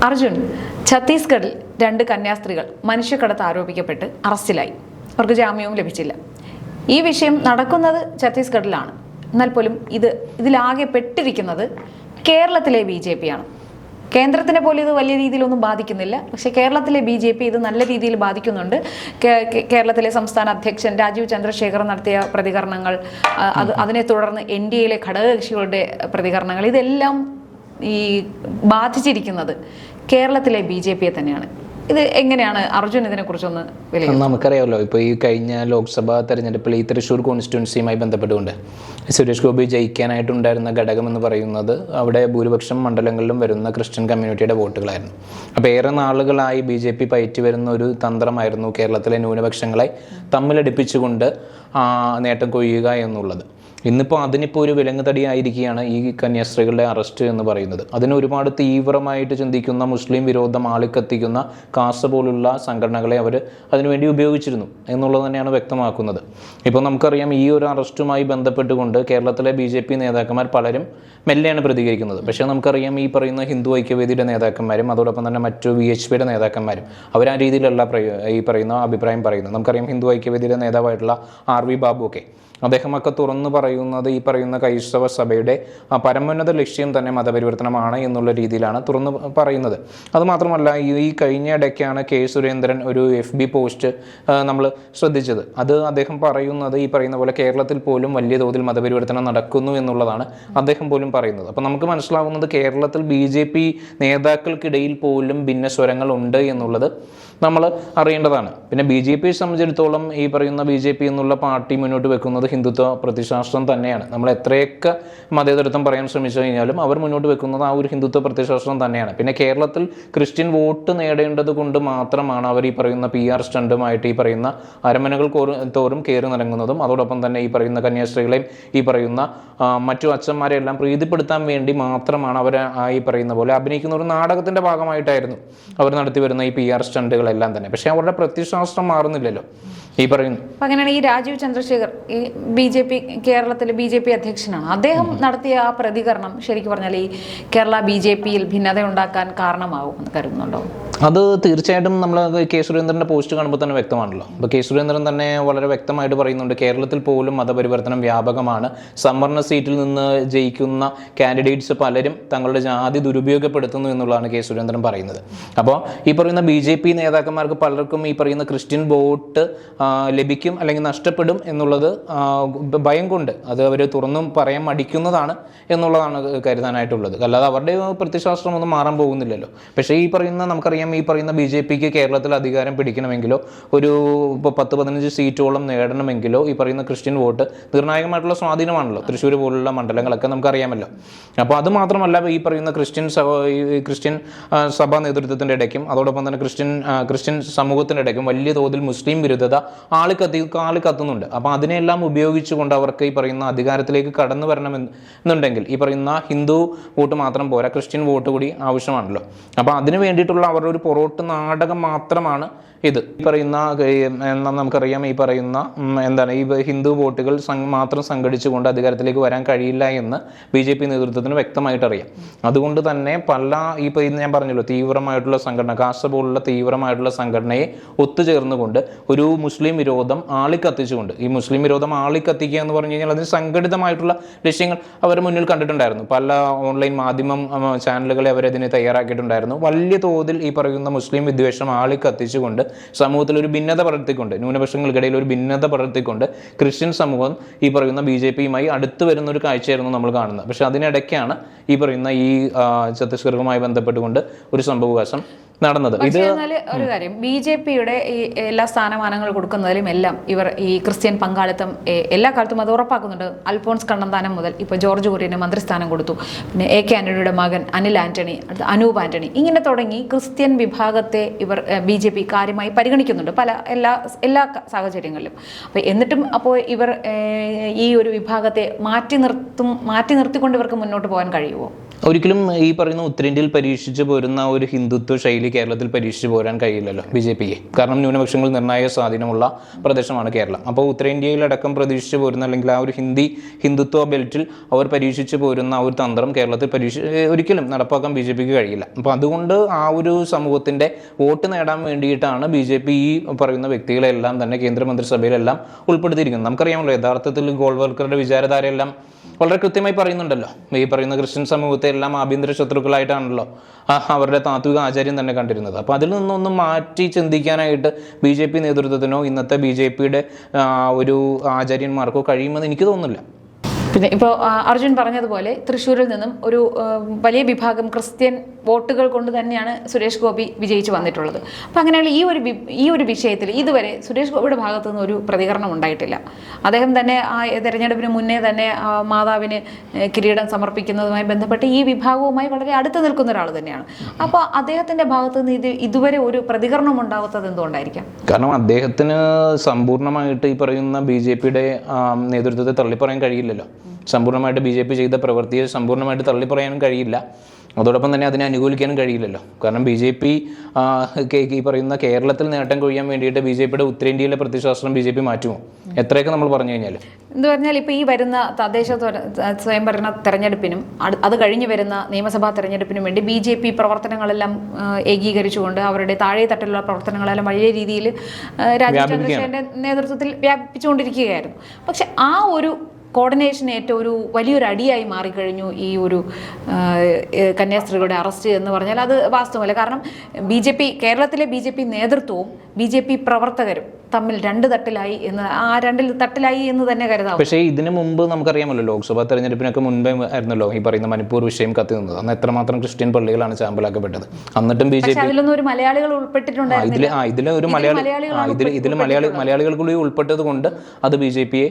അർജുൻ, ഛത്തീസ്ഗഡിൽ 2 കന്യാസ്ത്രീകൾ മനുഷ്യക്കടത്ത് ആരോപിക്കപ്പെട്ട് അറസ്റ്റിലായി. അവർക്ക് ജാമ്യവും ലഭിച്ചില്ല. ഈ വിഷയം നടക്കുന്നത് ഛത്തീസ്ഗഡിലാണ്. എന്നാൽ പോലും ഇതിലാകെ പെട്ടിരിക്കുന്നത് കേരളത്തിലെ BJP ആണ്. കേന്ദ്രത്തിനെ പോലെ ഇത് വലിയ രീതിയിലൊന്നും ബാധിക്കുന്നില്ല. പക്ഷേ കേരളത്തിലെ BJP ഇത് നല്ല രീതിയിൽ ബാധിക്കുന്നുണ്ട്. കേരളത്തിലെ സംസ്ഥാന അധ്യക്ഷൻ രാജീവ് ചന്ദ്രശേഖർ നടത്തിയ പ്രതികരണങ്ങൾ, അതിനെ തുടർന്ന് NDAയിലെ ഘടകകക്ഷികളുടെ പ്രതികരണങ്ങൾ, ഇതെല്ലാം ഈ ബാധിച്ചിരിക്കുന്നത് കേരളത്തിലെ BJPയെ തന്നെയാണ്. ഇത് എങ്ങനെയാണ് അർജുൻ ഇതിനെക്കുറിച്ചൊന്ന് വിലയിരുത്തുന്നത്? നമുക്കറിയാമല്ലോ, ഇപ്പോൾ ഈ കഴിഞ്ഞ ലോക്സഭാ തെരഞ്ഞെടുപ്പിൽ ഈ തൃശ്ശൂർ കോൺസ്റ്റിറ്റ്യുവൻസിയുമായി ബന്ധപ്പെട്ടുകൊണ്ട് സുരേഷ് ഗോപി ജയിക്കാനായിട്ടുണ്ടായിരുന്ന ഘടകമെന്ന് പറയുന്നത് അവിടെ ഭൂരിപക്ഷം മണ്ഡലങ്ങളിലും വരുന്ന ക്രിസ്ത്യൻ കമ്മ്യൂണിറ്റിയുടെ വോട്ടുകളായിരുന്നു. അപ്പോൾ ഏറെ നാളുകളായി BJP പയറ്റി വരുന്ന ഒരു തന്ത്രമായിരുന്നു കേരളത്തിലെ ന്യൂനപക്ഷങ്ങളെ തമ്മിലടിപ്പിച്ചുകൊണ്ട് നേട്ടം കൊയ്യുക എന്നുള്ളത്. ഇന്നിപ്പോൾ അതിനിപ്പോൾ ഒരു വിലങ്ങുതടിയായിരിക്കുകയാണ് ഈ കന്യാസ്ത്രീകളുടെ അറസ്റ്റ് എന്ന് പറയുന്നത്. അതിന് ഒരുപാട് തീവ്രമായിട്ട് ചിന്തിക്കുന്ന മുസ്ലിം വിരോധം ആളിക്കത്തിക്കുന്ന കാസ പോലുള്ള സംഘടനകളെ അവർ അതിനുവേണ്ടി ഉപയോഗിച്ചിരുന്നു എന്നുള്ളത് തന്നെയാണ് വ്യക്തമാക്കുന്നത്. ഇപ്പോൾ നമുക്കറിയാം, ഈ ഒരു അറസ്റ്റുമായി ബന്ധപ്പെട്ടുകൊണ്ട് കേരളത്തിലെ BJP നേതാക്കന്മാർ പലരും മെല്ലെയാണ് പ്രതികരിക്കുന്നത്. പക്ഷേ നമുക്കറിയാം, ഈ പറയുന്ന ഹിന്ദു ഐക്യവേദിയുടെ നേതാക്കന്മാരും അതോടൊപ്പം തന്നെ മറ്റു VHPയുടെ നേതാക്കന്മാരും അവർ ആ രീതിയിലല്ല ഈ പറയുന്ന അഭിപ്രായം പറയുന്നത്. നമുക്കറിയാം, ഹിന്ദു ഐക്യവേദിയുടെ നേതാവായിട്ടുള്ള RV ബാബു ഒക്കെ അദ്ദേഹമൊക്കെ തുറന്നു പറയുന്നത് ഈ പറയുന്ന ക്രൈസ്തവ സഭയുടെ പരമോന്നത ലക്ഷ്യം തന്നെ മതപരിവർത്തനമാണ് എന്നുള്ള രീതിയിലാണ് തുറന്നു പറയുന്നത്. അതുമാത്രമല്ല, ഈ കഴിഞ്ഞ ഇടയ്ക്കാണ് K. സുരേന്ദ്രൻ ഒരു FB പോസ്റ്റ് നമ്മൾ ശ്രദ്ധിച്ചത്. അത് അദ്ദേഹം പറയുന്നത് ഈ പറയുന്ന പോലെ കേരളത്തിൽ പോലും വലിയ തോതിൽ മതപരിവർത്തനം നടക്കുന്നു എന്നുള്ളതാണ് അദ്ദേഹം പോലും പറയുന്നത്. അപ്പോൾ നമുക്ക് മനസ്സിലാവുന്നത് കേരളത്തിൽ BJP നേതാക്കൾക്കിടയിൽ പോലും ഭിന്നസ്വരങ്ങൾ ഉണ്ട് എന്നുള്ളത് നമ്മൾ അറിയേണ്ടതാണ്. പിന്നെ BJPയെ സംബന്ധിച്ചിടത്തോളം ഈ പറയുന്ന BJP എന്നുള്ള പാർട്ടി മുന്നോട്ട് വെക്കുന്നത് ഹിന്ദുത്വ പ്രതിശാസ്ത്രം തന്നെയാണ്. നമ്മൾ എത്രയൊക്കെ മതേതരത്വം പറയാൻ ശ്രമിച്ചു കഴിഞ്ഞാലും അവർ മുന്നോട്ട് വെക്കുന്നത് ആ ഒരു ഹിന്ദുത്വ പ്രതിശാസ്ത്രം തന്നെയാണ്. പിന്നെ കേരളത്തിൽ ക്രിസ്ത്യൻ വോട്ട് നേടേണ്ടത് കൊണ്ട് മാത്രമാണ് അവർ ഈ പറയുന്ന PR സ്റ്റണ്ടുമായിട്ട് ഈ പറയുന്ന അരമനകൾ തോറും കയറി നിറങ്ങുന്നതും അതോടൊപ്പം തന്നെ ഈ പറയുന്ന കന്യാസ്ത്രീകളെയും ഈ പറയുന്ന മറ്റു അച്ഛന്മാരെല്ലാം പ്രീതിപ്പെടുത്താൻ വേണ്ടി മാത്രമാണ് അവർ ഈ പറയുന്ന പോലെ അഭിനയിക്കുന്ന ഒരു നാടകത്തിൻ്റെ ഭാഗമായിട്ടായിരുന്നു അവർ നടത്തി വരുന്ന ഈ PR സ്റ്റണ്ടുകളെല്ലാം തന്നെ. പക്ഷേ അവരുടെ പ്രതിശാസ്ത്രം മാറുന്നില്ലല്ലോ ഈ പറയുന്നു. അങ്ങനെയാണ് ഈ രാജീവ് ചന്ദ്രശേഖർ ഈ കേരളത്തിലെ BJP അധ്യക്ഷനാണ്. അദ്ദേഹം നടത്തിയ ആ പ്രതികരണം ശരിക്കും പറഞ്ഞാൽ ഈ കേരള BJPയിൽ ഭിന്നത ഉണ്ടാക്കാൻ കാരണമാവും എന്ന് കരുതുന്നുണ്ടോ? അത് തീർച്ചയായിട്ടും നമ്മൾ K. സുരേന്ദ്രൻ്റെ പോസ്റ്റ് കാണുമ്പോൾ തന്നെ വ്യക്തമാണല്ലോ. അപ്പോൾ K. സുരേന്ദ്രൻ തന്നെ വളരെ വ്യക്തമായിട്ട് പറയുന്നുണ്ട്, കേരളത്തിൽ പോലും മതപരിവർത്തനം വ്യാപകമാണ്. സംവരണ സീറ്റിൽ നിന്ന് ജയിക്കുന്ന കാൻഡിഡേറ്റ്സ് പലരും തങ്ങളുടെ ജാതി ദുരുപയോഗപ്പെടുത്തുന്നു എന്നുള്ളതാണ് K. സുരേന്ദ്രൻ പറയുന്നത്. അപ്പോൾ ഈ പറയുന്ന BJP നേതാക്കന്മാർക്ക് പലർക്കും ഈ പറയുന്ന ക്രിസ്ത്യൻ വോട്ട് ലഭിക്കും അല്ലെങ്കിൽ നഷ്ടപ്പെടും എന്നുള്ളത് ഭയം കൊണ്ട് അത് അവർ തുറന്നും പറയാൻ മടിക്കുന്നതാണ് എന്നുള്ളതാണ് കരുതാനായിട്ടുള്ളത്. അല്ലാതെ അവരുടെ പ്രതിശാസ്ത്രം ഒന്നും മാറാൻ പോകുന്നില്ലല്ലോ. പക്ഷേ ഈ പറയുന്ന നമുക്കറിയാം, ഈ പറയുന്ന BJPക്ക് കേരളത്തിൽ അധികാരം പിടിക്കണമെങ്കിലോ ഒരു 10-15 സീറ്റോളം നേടണമെങ്കിലോ ഈ പറയുന്ന ക്രിസ്ത്യൻ വോട്ട് നിർണായകമായിട്ടുള്ള സ്വാധീനമാണല്ലോ. തൃശ്ശൂർ പോലുള്ള മണ്ഡലങ്ങളൊക്കെ നമുക്കറിയാമല്ലോ. അപ്പോൾ അത് മാത്രമല്ല, ഈ പറയുന്ന ക്രിസ്ത്യൻ സഭാ നേതൃത്വത്തിൻ്റെ ഇടയ്ക്കും അതോടൊപ്പം തന്നെ ക്രിസ്ത്യൻ സമൂഹത്തിൻ്റെ ഇടയ്ക്കും വലിയ തോതിൽ മുസ്ലിം വിരുദ്ധത ആളിക്കത്തുന്നുണ്ട്. അപ്പോൾ അതിനെല്ലാം ഉപയോഗിച്ചുകൊണ്ട് അവർക്ക് ഈ പറയുന്ന അധികാരത്തിലേക്ക് കടന്നു വരണമെന്നുണ്ടെങ്കിൽ ഈ പറയുന്ന ഹിന്ദു വോട്ട് മാത്രം പോരാ, ക്രിസ്ത്യൻ വോട്ട് കൂടി ആവശ്യമാണല്ലോ. അപ്പോൾ അതിന് വേണ്ടിയിട്ടുള്ള അവരുടെ ഒരു പൊറോട്ട് നാടകം മാത്രമാണ് ഇത്. ഈ പറയുന്ന നമുക്കറിയാം, ഈ പറയുന്ന ഈ ഹിന്ദു വോട്ടുകൾ മാത്രം സംഘടിച്ചുകൊണ്ട് അധികാരത്തിലേക്ക് വരാൻ കഴിയില്ല എന്ന് BJP നേതൃത്വത്തിന് വ്യക്തമായിട്ട് അറിയാം. അതുകൊണ്ട് തന്നെ ഇപ്പോൾ ഞാൻ പറഞ്ഞല്ലോ, തീവ്രമായിട്ടുള്ള സംഘടന, കാസ പോലുള്ള തീവ്രമായിട്ടുള്ള സംഘടനയെ ഒത്തുചേർന്നുകൊണ്ട് ഒരു മുസ്ലിം വിരോധം ആളിക്കത്തിച്ചുകൊണ്ട്, ഈ മുസ്ലിം വിരോധം ആളിക്കത്തിക്കുക എന്ന് പറഞ്ഞു കഴിഞ്ഞാൽ അതിന് സംഘടിതമായിട്ടുള്ള ലക്ഷ്യങ്ങൾ അവർ മുന്നിൽ കണ്ടിട്ടുണ്ടായിരുന്നു. പല ഓൺലൈൻ മാധ്യമം ചാനലുകളെ അവരതിന് തയ്യാറാക്കിയിട്ടുണ്ടായിരുന്നു. വലിയ തോതിൽ ഈ പറയുന്ന മുസ്ലിം വിദ്വേഷം ആളിക്കത്തിച്ചുകൊണ്ട് സമൂഹത്തിൽ ഒരു ഭിന്നത പടർത്തിക്കൊണ്ട്, ന്യൂനപക്ഷങ്ങൾക്കിടയിൽ ഒരു ഭിന്നത പടർത്തിക്കൊണ്ട് ക്രിസ്ത്യൻ സമൂഹം ഈ പറയുന്ന BJPയുമായി അടുത്ത് വരുന്ന ഒരു കാഴ്ചയായിരുന്നു നമ്മൾ കാണുന്നത്. പക്ഷെ അതിനിടയ്ക്കാണ് ഈ പറയുന്ന ഈ ഛത്തീസ്ഗഡുമായി ബന്ധപ്പെട്ടുകൊണ്ട് ഒരു സംഭവവികാസം നടന്നത്. ഇത് ഒരു കാര്യം, BJPയുടെ ഈ എല്ലാ സ്ഥാനമാനങ്ങൾ കൊടുക്കുന്നതിലും എല്ലാം ഇവർ ഈ ക്രിസ്ത്യൻ പങ്കാളിത്തം എല്ലാ കാലത്തും അത് ഉറപ്പാക്കുന്നുണ്ട്. അൽഫോൺസ് കണ്ണന്താനം മുതൽ ഇപ്പോൾ ജോർജ് കുര്യന് മന്ത്രിസ്ഥാനം കൊടുത്തു. പിന്നെ AK ആന്റണിയുടെ മകൻ അനിൽ ആന്റണി, അനൂപ് ആന്റണി, ഇങ്ങനെ തുടങ്ങി ക്രിസ്ത്യൻ വിഭാഗത്തെ ഇവർ BJP കാര്യമായി പരിഗണിക്കുന്നുണ്ട് എല്ലാ സാഹചര്യങ്ങളിലും. അപ്പോൾ എന്നിട്ടും അപ്പോൾ ഇവർ ഈ ഒരു വിഭാഗത്തെ മാറ്റി നിർത്തിക്കൊണ്ട് ഇവർക്ക് മുന്നോട്ട് പോകാൻ കഴിയുമോ? ഒരിക്കലും ഈ പറയുന്ന ഉത്തരേന്ത്യയിൽ പരീക്ഷിച്ച് പോരുന്ന ഒരു ഹിന്ദുത്വ ശൈലി കേരളത്തിൽ പരീക്ഷിച്ച് പോരാൻ കഴിയില്ലല്ലോ BJPക്ക്. കാരണം ന്യൂനപക്ഷങ്ങൾ നിർണായക സ്വാധീനമുള്ള പ്രദേശമാണ് കേരളം. അപ്പോൾ ഉത്തരേന്ത്യയിലടക്കം പ്രതീക്ഷിച്ച് പോരുന്ന അല്ലെങ്കിൽ ആ ഒരു ഹിന്ദുത്വ ബെൽറ്റിൽ അവർ പരീക്ഷിച്ച് പോരുന്ന ആ ഒരു തന്ത്രം കേരളത്തിൽ ഒരിക്കലും നടപ്പാക്കാൻ BJPക്ക് കഴിയില്ല. അപ്പോൾ അതുകൊണ്ട് ആ ഒരു സമൂഹത്തിൻ്റെ വോട്ട് നേടാൻ വേണ്ടിയിട്ടാണ് BJP ഈ പറയുന്ന വ്യക്തികളെല്ലാം തന്നെ കേന്ദ്രമന്ത്രിസഭയിലെല്ലാം ഉൾപ്പെടുത്തിയിരിക്കുന്നത്. നമുക്കറിയാമല്ലോ, യഥാർത്ഥത്തിൽ ഗോൾവൽക്കറുടെ വിചാരധാരയെല്ലാം വളരെ കൃത്യമായി പറയുന്നുണ്ടല്ലോ. ഈ പറയുന്ന ക്രിസ്ത്യൻ സമൂഹത്തെ എല്ലാം ആഭ്യന്തര ശത്രുക്കളായിട്ടാണല്ലോ അവരുടെ താത്വിക ആചാര്യം തന്നെ കണ്ടിരുന്നത്. അപ്പോൾ അതിൽ നിന്നൊന്നും മാറ്റി ചിന്തിക്കാനായിട്ട് BJP നേതൃത്വത്തിനോ ഇന്നത്തെ BJPയുടെ ഒരു ആചാര്യന്മാർക്കോ കഴിയുമെന്ന് എനിക്ക് തോന്നുന്നില്ല. പിന്നെ ഇപ്പോൾ അർജുൻ പറഞ്ഞതുപോലെ തൃശ്ശൂരിൽ നിന്നും ഒരു വലിയ വിഭാഗം ക്രിസ്ത്യൻ വോട്ടുകൾ കൊണ്ട് തന്നെയാണ് സുരേഷ് ഗോപി വിജയിച്ച് വന്നിട്ടുള്ളത്. അപ്പോൾ അങ്ങനെയുള്ള ഈ ഒരു വിഷയത്തിൽ ഇതുവരെ സുരേഷ് ഗോപിയുടെ ഭാഗത്തു നിന്ന് ഒരു പ്രതികരണം ഉണ്ടായിട്ടില്ല. അദ്ദേഹം തന്നെ ആ തെരഞ്ഞെടുപ്പിന് മുന്നേ തന്നെ മാതാവിന് കിരീടം സമർപ്പിക്കുന്നതുമായി ബന്ധപ്പെട്ട് ഈ വിഭാഗവുമായി വളരെ അടുത്ത് നിൽക്കുന്ന ഒരാൾ തന്നെയാണ്. അപ്പോൾ അദ്ദേഹത്തിൻ്റെ ഭാഗത്തു നിന്ന് ഇതുവരെ ഒരു പ്രതികരണം ഉണ്ടാവാത്തത് എന്തുകൊണ്ടായിരിക്കാം? കാരണം അദ്ദേഹത്തിന് സമ്പൂർണ്ണമായിട്ട് ഈ പറയുന്ന BJPയുടെ നേതൃത്വത്തെ തള്ളിപ്പറയാൻ കഴിയില്ലല്ലോ. സമ്പൂർണ്ണമായിട്ട് BJP ചെയ്ത പ്രവൃത്തിയെ സമ്പൂർണ്ണമായിട്ട് തള്ളിപ്പറയാനും കഴിയില്ല. അതോടൊപ്പം തന്നെ അതിനെ അനുകൂലിക്കാനും കഴിയില്ലല്ലോ. കാരണം BJP ഈ പറയുന്ന കേരളത്തിൽ നേട്ടം കൊയ്യാൻ വേണ്ടിയിട്ട് BJPയുടെ ഉത്തരേന്ത്യയിലെ പ്രത്യയശാസ്ത്രം BJP മാറ്റുമോ? എത്രയൊക്കെ നമ്മൾ പറഞ്ഞു കഴിഞ്ഞാൽ എന്ന് പറഞ്ഞാൽ ഇപ്പോൾ ഈ വരുന്ന തദ്ദേശ സ്വയംഭരണ തെരഞ്ഞെടുപ്പിനും അത് കഴിഞ്ഞ് വരുന്ന നിയമസഭാ തെരഞ്ഞെടുപ്പിനും വേണ്ടി BJP പ്രവർത്തനങ്ങളെല്ലാം ഏകീകരിച്ചുകൊണ്ട് അവരുടെ താഴെ തട്ടിലുള്ള പ്രവർത്തനങ്ങളെല്ലാം വലിയ രീതിയിൽ രാജീവ് ചന്ദ്രശേഖരന്റെ നേതൃത്വത്തിൽ വ്യാപിപ്പിച്ചുകൊണ്ടിരിക്കുകയായിരുന്നു. പക്ഷെ ആ ഒരു കോർഡിനേഷൻ ഏറ്റവും ഒരു വലിയൊരു അടിയായി മാറിക്കഴിഞ്ഞു ഈ ഒരു കന്യാസ്ത്രീകളുടെ അറസ്റ്റ് എന്ന് പറഞ്ഞാൽ അത് വാസ്തവമല്ല. കാരണം കേരളത്തിലെ BJP നേതൃത്വവും BJP പ്രവർത്തകരും തമ്മിൽ രണ്ട് തട്ടിലായി എന്ന് തന്നെ കരുതാം. പക്ഷേ ഇതിനു മുമ്പ് നമുക്കറിയാമല്ലോ, ലോക്സഭാ തെരഞ്ഞെടുപ്പിനൊക്കെ മുൻപേ ആയിരുന്നല്ലോ ഈ പറയുന്ന മണിപ്പൂർ വിഷയം കത്തി നിന്നത്. അന്ന് എത്രമാത്രം ക്രിസ്ത്യൻ പള്ളികളാണ് ചാമ്പലാക്കപ്പെട്ടത്. എന്നിട്ടും BJP അതിലൊന്നും ഒരു മലയാളികൾ ഉൾപ്പെട്ടിട്ടുണ്ടായിരുന്നില്ല. മലയാളികൾ കൂടി ഉൾപ്പെട്ടത് കൊണ്ട് അത് BJPയെ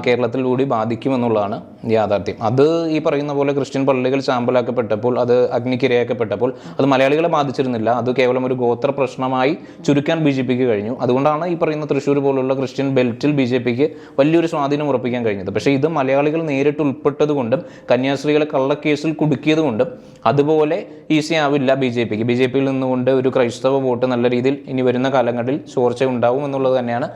കേരളത്തിൽ കൂടി ബാധിക്കുമെന്നുള്ളതാണ് യാഥാർത്ഥ്യം. അത് ഈ പറയുന്ന പോലെ ക്രിസ്ത്യൻ പള്ളികൾ ചാമ്പലാക്കപ്പെട്ടപ്പോൾ, അത് അഗ്നിക്കിരയാക്കപ്പെട്ടപ്പോൾ അത് മലയാളികളെ ബാധിച്ചിരുന്നില്ല. അത് കേവലം ഒരു ഗോത്ര പ്രശ്നമായി ചുരുക്കാൻ BJPക്ക് കഴിഞ്ഞു. അതുകൊണ്ടാണ് ഈ പറയുന്ന തൃശ്ശൂർ പോലുള്ള ക്രിസ്ത്യൻ ബെൽറ്റിൽ BJPക്ക് വലിയൊരു സ്വാധീനം ഉറപ്പിക്കാൻ കഴിഞ്ഞത്. പക്ഷേ ഇത് മലയാളികൾ നേരിട്ട് ഉൾപ്പെട്ടത് കൊണ്ടും കന്യാസ്ത്രീകളെ കള്ളക്കേസിൽ കുടുക്കിയത് കൊണ്ടും അതുപോലെ ഈസി ആവില്ല BJPക്ക്. BJPയിൽ നിന്നുകൊണ്ട് ഒരു ക്രൈസ്തവ വോട്ട് നല്ല രീതിയിൽ ഇനി വരുന്ന കാലങ്ങളിൽ ചോർച്ച ഉണ്ടാവും എന്നുള്ളത് തന്നെയാണ്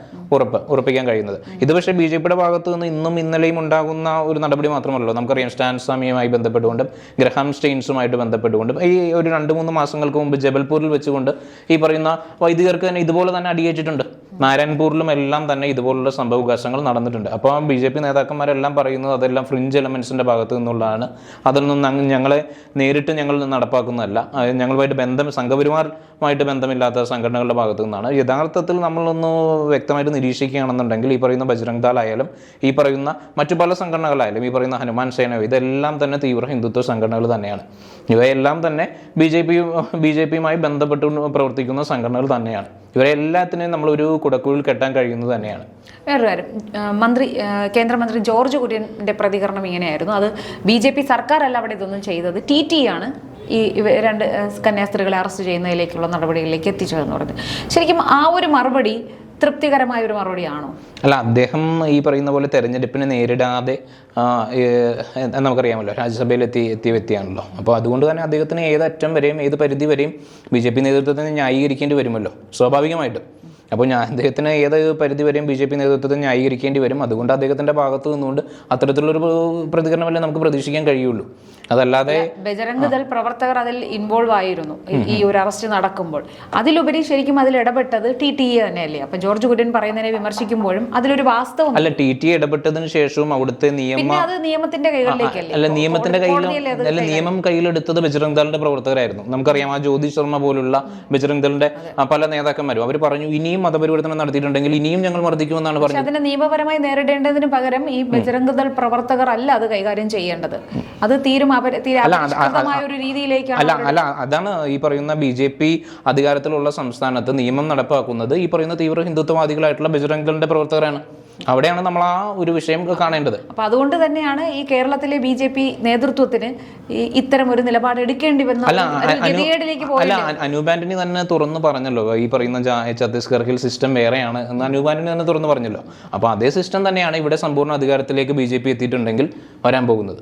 ഉറപ്പിക്കാൻ കഴിയുന്നത്. ഇത് പക്ഷേ BJPയുടെ ഭാഗത്ത് നിന്ന് ഇന്നും ഇന്നലെയും ഉണ്ടാകുന്ന ഒരു നടപടി മാത്രമല്ലോ. നമുക്കറിയാം, സ്റ്റാൻ സ്വാമിയുമായി ബന്ധപ്പെട്ടുകൊണ്ടും ഗ്രഹാം സ്റ്റെയിൻസുമായിട്ട് ബന്ധപ്പെട്ടുകൊണ്ടും ഈ ഒരു 2-3 മാസങ്ങൾക്ക് മുമ്പ് ജബൽപൂരിൽ വെച്ചുകൊണ്ട് ഈ പറയുന്ന വൈദികർക്ക് തന്നെ ഇതുപോലെ തന്നെ അടിയേറ്റിട്ടുണ്ട്. നാരായൺപൂരിലും എല്ലാം തന്നെ ഇതുപോലുള്ള സംഭവവികാസങ്ങൾ നടന്നിട്ടുണ്ട്. അപ്പോൾ BJP നേതാക്കന്മാരെല്ലാം പറയുന്നത് അതെല്ലാം ഫ്രിഞ്ച് എലമെൻസിൻ്റെ ഭാഗത്തു നിന്നുള്ളതാണ്. അതിൽ നിന്ന് ഞങ്ങളെ നേരിട്ട് ഞങ്ങൾ നടപ്പാക്കുന്നതല്ല, ഞങ്ങളുമായിട്ട് സംഘപരിവാറുമായിട്ട് ബന്ധമില്ലാത്ത സംഘടനകളുടെ ഭാഗത്തു നിന്നാണ്. യഥാർത്ഥത്തിൽ നമ്മളൊന്ന് വ്യക്തമായിട്ട് നിരീക്ഷിക്കുകയാണെന്നുണ്ടെങ്കിൽ ഈ പറയുന്ന ബജ്രംഗ് ദൾ ആയാലും ഈ പറയുന്ന മറ്റു പല സംഘടനകളായാലും ഈ പറയുന്ന ഹനുമാൻ സേന, ഇതെല്ലാം തന്നെ തീവ്ര ഹിന്ദുത്വ സംഘടനകൾ തന്നെയാണ്. ഇവയെല്ലാം തന്നെ BJPയുമായി ബന്ധപ്പെട്ട് പ്രവർത്തിക്കുന്ന സംഘടനകൾ തന്നെയാണ്. ഇവരെ എല്ലാത്തിനെയും നമ്മളൊരു കുടക്കുഴിൽ കെട്ടാൻ കഴിയുന്നത് തന്നെയാണ്. വേറൊരു കാര്യം, കേന്ദ്രമന്ത്രി ജോർജ് കുര്യൻ്റെ പ്രതികരണം ഇങ്ങനെയായിരുന്നു. അത് BJP സർക്കാരല്ല അവിടെ ഇതൊന്നും ചെയ്തത്, TT ആണ് ഈ 2 കന്യാസ്ത്രീകളെ അറസ്റ്റ് ചെയ്യുന്നതിലേക്കുള്ള നടപടികളിലേക്ക് എത്തിച്ചതെന്ന് പറഞ്ഞു. ശരിക്കും ആ ഒരു മറുപടി തൃപ്തികരമായ ഒരു മറുപടിയാണോ? അല്ല, അദ്ദേഹം ഈ പറയുന്ന പോലെ തെരഞ്ഞെടുപ്പിനെ നേരിടാതെ നമുക്കറിയാമല്ലോ രാജ്യസഭയിൽ എത്തിയ വ്യക്തിയാണല്ലോ. അപ്പോൾ അതുകൊണ്ട് തന്നെ അദ്ദേഹത്തിന് ഏതറ്റം വരെയും ഏത് പരിധി വരെയും BJP നേതൃത്വത്തിന് ന്യായീകരിക്കേണ്ടി വരുമല്ലോ സ്വാഭാവികമായിട്ടും. അപ്പോൾ അദ്ദേഹത്തിന് ഏത് പരിധി വരെയും BJP നേതൃത്വത്തിന് ന്യായീകരിക്കേണ്ടി വരും. അതുകൊണ്ട് അദ്ദേഹത്തിൻ്റെ ഭാഗത്ത് നിന്നുകൊണ്ട് അത്തരത്തിലുള്ളൊരു പ്രതികരണമല്ലേ നമുക്ക് പ്രതീക്ഷിക്കാൻ കഴിയുള്ളൂ. അതല്ലാതെ ബജറംഗ് ദൾ പ്രവർത്തകർ അതിൽ ഇൻവോൾവ് ആയിരുന്നു ഈ ഒരു അറസ്റ്റ് നടക്കുമ്പോൾ. അതിലുപരി ശരിക്കും അതിൽ ഇടപെട്ടത് TT തന്നെയല്ലേ? അപ്പൊ ജോർജ് കുര്യൻ പറയുന്നതിനെ വിമർശിക്കുമ്പോഴും അതിലൊരു വാസ്തവം അല്ല. TT ഇടപെട്ടതിന് ശേഷവും അവിടുത്തെ നിയമത്തിന്റെ കൈകളിലേക്കല്ലേ? നിയമം കയ്യിലെടുത്തത് ബജറംഗ് ദളിന്റെ പ്രവർത്തകരായിരുന്നു. നമുക്കറിയാം, ആ ജ്യോതി ശർമ്മ പോലുള്ള ബജറംഗ് ദളിന്റെ പല നേതാക്കന്മാരും അവർ പറഞ്ഞു, ഇനിയും മതപരിവർത്തനം നടത്തിയിട്ടുണ്ടെങ്കിൽ ഇനിയും ഞങ്ങൾ മർദ്ദിക്കുമെന്നാണ് പറഞ്ഞത്. അതിനെ നിയമപരമായി നേരിടേണ്ടതിന് പകരം ഈ ബജറംഗ് ദൾ പ്രവർത്തകർ അല്ല അത് കൈകാര്യം ചെയ്യേണ്ടത്. അത് ഒരു രീതിയിലേക്കാണ്. അല്ല, അതാണ് ഈ പറയുന്ന BJP അധികാരത്തിലുള്ള സംസ്ഥാനത്ത് നിയമം നടപ്പാക്കുന്നത് ഈ പറയുന്ന തീവ്ര ഹിന്ദുത്വവാദികളായിട്ടുള്ള ബജറംഗ് ദളിന്റെ പ്രവർത്തകരാണ്. അവിടെയാണ് നമ്മൾ ആ ഒരു വിഷയം കാണേണ്ടത്. അപ്പൊ അതുകൊണ്ട് തന്നെയാണ് ഈ കേരളത്തിലെ BJP നേതൃത്വത്തിന് ഇത്തരം ഒരു നിലപാട് എടുക്കേണ്ടി വന്ന. അല്ല, അനൂപ് ആന്റണി തന്നെ തുറന്നു പറഞ്ഞല്ലോ ഈ പറയുന്ന ഛത്തീസ്ഗഡിൽ സിസ്റ്റം വേറെയാണ് എന്ന്. അനൂപ് ആന്റണി തന്നെ തുറന്നു പറഞ്ഞല്ലോ. അപ്പൊ അതേ സിസ്റ്റം തന്നെയാണ് ഇവിടെ സമ്പൂർണ്ണ അധികാരത്തിലേക്ക് BJP എത്തിയിട്ടുണ്ടെങ്കിൽ വരാൻ പോകുന്നത്.